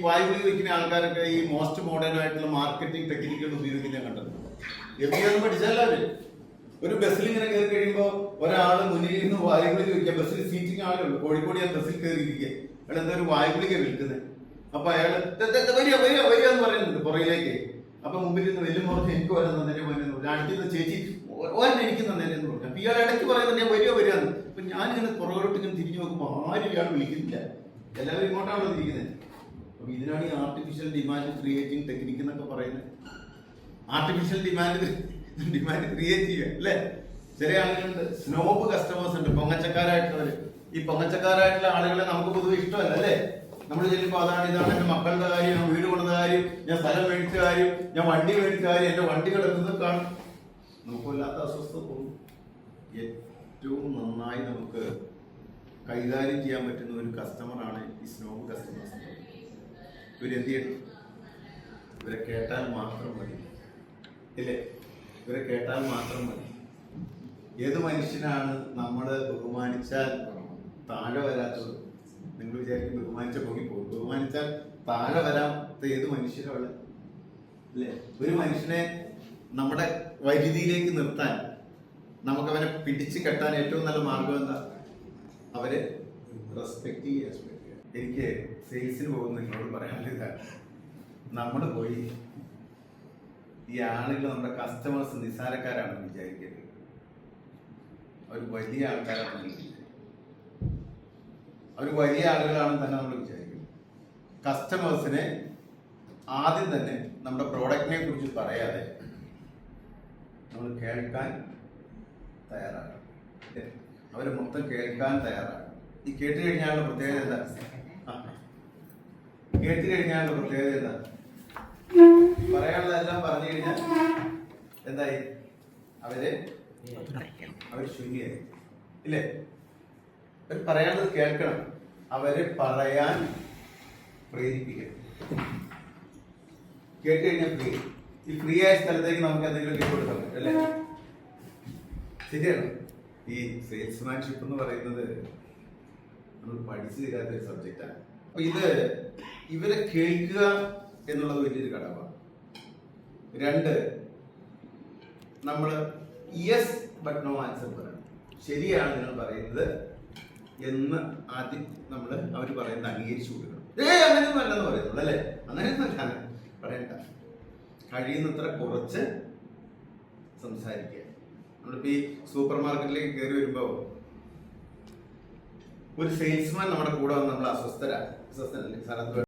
വായ്പ വയ്ക്കുന്ന ആൾക്കാരൊക്കെ ഈ മോസ്റ്റ് മോഡേൺ ആയിട്ടുള്ള മാർക്കറ്റിംഗ് ടെക്നിക്കുകൾ ഉപയോഗിക്കുന്ന കണ്ടത്. എവിടെയാണ് പഠിച്ചാലും അവര് ഒരു ബസ്സിൽ ഇങ്ങനെ കയറി കഴിയുമ്പോൾ ഒരാള് മുന്നിൽ നിന്ന് വായ്പ ചോദിക്കുക. ബസ്സിൽ സീറ്റിംഗ് ആളുള്ളൂ. കോഴിക്കോട് ഞാൻ ബസ്സിൽ കയറിയിരിക്കുക. അയാൾ എന്താ ഒരു വായ്പ വിൽക്കുന്നത്. അപ്പൊ അയാള് വരിക വരിക വരിക എന്ന് പറയുന്നുണ്ട് പുറകിലേക്ക്. അപ്പൊ മുമ്പിൽ നിന്ന് വലിയ മുറച്ച് എനിക്ക് വരാൻ തന്നെ വരുന്നു. അടുത്ത ചേച്ചി ഓരോ എനിക്ക് തന്നെ എന്ന് പറഞ്ഞു. അപ്പൊ ഇയാൾ ഇടയ്ക്ക് പറയുന്നത് ഞാൻ വരിക വരികയെന്ന്. അപ്പൊ ഞാനിങ്ങനെ പുറകോട്ട് ഇങ്ങനെ തിരിഞ്ഞു നോക്കുമ്പോൾ ആരും ഇയാൾ വിളിക്കുന്നില്ല. എല്ലാവരും ഇങ്ങോട്ടാണല്ലോ തിരിക്കുന്നത്. അപ്പൊ ഇതിനാണ് ഈ ആർട്ടിഫിഷ്യൽ ഡിമാൻഡ് ക്രിയേറ്റിംഗ് ടെക്നിക്ക് എന്നൊക്കെ പറയുന്നത്. ആർട്ടിഫിഷ്യൽ ഡിമാൻഡ് ക്രിയേറ്റ് ചെയ്യുക അല്ലെ. ചില ആളുകളുണ്ട്, സ്നോബ് കസ്റ്റമേഴ്സ് ഉണ്ട്, പൊങ്ങച്ചക്കാരായിട്ടുള്ളവര്. ഈ പൊങ്ങച്ചക്കാരായിട്ടുള്ള ആളുകളെ നമുക്ക് പൊതുവെ ഇഷ്ടമല്ല അല്ലേ. നമ്മൾ ചെല്ലുമ്പോൾ അതാണ് ഇതാണ് എന്റെ മക്കളുടെ കാര്യം, ഞാൻ വീട് കൊണ്ട കാര്യം, ഞാൻ സ്ഥലം മേടിച്ച കാര്യം, ഞാൻ വണ്ടി മേടിച്ച കാര്യം, എന്റെ വണ്ടി കിടക്കുന്നത് കാണും. നമുക്ക് വല്ലാത്ത അസ്വസ്ഥത തോന്നും. ഏറ്റവും നന്നായി നമുക്ക് കൈകാര്യം ചെയ്യാൻ പറ്റുന്ന ഒരു കസ്റ്റമറാണ് ഈ സ്നോബ് കസ്റ്റമേഴ്സ്. ഇവരെന്ത് ചെയ്യണം? ഇവരെ കേട്ടാൽ മാത്രം മതി ഇല്ലേ? ഇവരെ കേട്ടാൽ മാത്രം മതി. ഏത് മനുഷ്യനാണ് നമ്മൾ ബഹുമാനിച്ചാൽ താഴെ വരാത്തത്? നിങ്ങൾ വിചാരിക്കും ബഹുമാനിച്ച പൊങ്ങിപ്പോകും. ബഹുമാനിച്ചാൽ താഴെ വരാത്ത ഏത് മനുഷ്യരാണ് അല്ലേ? ഒരു മനുഷ്യനെ നമ്മുടെ വൈദ്യുതിയിലേക്ക് നിർത്താൻ, നമുക്ക് അവനെ പിടിച്ചു കെട്ടാൻ ഏറ്റവും നല്ല മാർഗം എന്താ? അവരെ റെസ്പെക്ട് ചെയ്യുക. എനിക്ക് സെയിൽസിന് പോകുന്ന നിങ്ങളോട് പറയാനുള്ള നമ്മൾ പോയി ഈ ആളുകൾ നമ്മുടെ കസ്റ്റമേഴ്സ് നിസ്സാരക്കാരാണെന്ന് വിചാരിക്കരുത്. അവർ വലിയ ആൾക്കാരാണെന്ന്, അവർ വലിയ ആളുകളാണെന്ന് തന്നെ നമ്മൾ വിചാരിക്കും. കസ്റ്റമേഴ്സിനെ ആദ്യം തന്നെ നമ്മുടെ പ്രോഡക്റ്റിനെ കുറിച്ച് പറയാതെ നമ്മൾ കേൾക്കാൻ തയ്യാറാണ്. അവരെ മൊത്തം കേൾക്കാൻ തയ്യാറാണ്. ഈ കേട്ട് കഴിഞ്ഞാലുള്ള പ്രത്യേകത എന്താ? കേട്ട് കഴിഞ്ഞാലുള്ള പ്രത്യേകത എന്താ? പറയാനുള്ളതെല്ലാം പറഞ്ഞു കഴിഞ്ഞാൽ എന്തായി? അവര് ശൂന്യായി ഇല്ലേ? അവർ പറയാനുള്ളത് കേൾക്കണം. അവരെ പറയാൻ പ്രേരിപ്പിക്കണം. കേട്ട് കഴിഞ്ഞാൽ ഫ്രീ. ഈ ഫ്രീ ആയ സ്ഥലത്തേക്ക് നമുക്ക് എന്തെങ്കിലും കേട്ട് കൊടുക്കാൻ പറ്റും അല്ലേ? ശരിയാണ്. ഈ സെയിൽസ്മാൻഷിപ്പ് എന്ന് പറയുന്നത് നമ്മൾ പഠിച്ചു തരാത്ത ഒരു സബ്ജക്റ്റാണ്. അപ്പൊ ഇവരെ കേൾക്കുക എന്നുള്ളത് വലിയൊരു ഘടകമാണ്. രണ്ട്, നമ്മൾ യെസ് ബട്ട് നോ ആൻസർ പറയണം. ശരിയാണ് നിങ്ങൾ പറയുന്നത് എന്ന് ആദ്യം നമ്മൾ അവർ പറയുന്നത് അംഗീകരിച്ചു കൊടുക്കണം. അങ്ങനെയൊന്നും അല്ലെന്ന് പറയുന്നുള്ളൂ അല്ലേ? അങ്ങനെയൊന്നും അല്ല പറയണ്ട. കഴിയുന്നത്ര കുറച്ച് സംസാരിക്കുക. നമ്മളിപ്പോ ഈ സൂപ്പർ മാർക്കറ്റിലേക്ക് കയറി വരുമ്പോ ഒരു സെയിൽസ്മാൻ നമ്മുടെ കൂടെ വന്ന് നമ്മൾ അസ്വസ്ഥനല്ലേ സാർ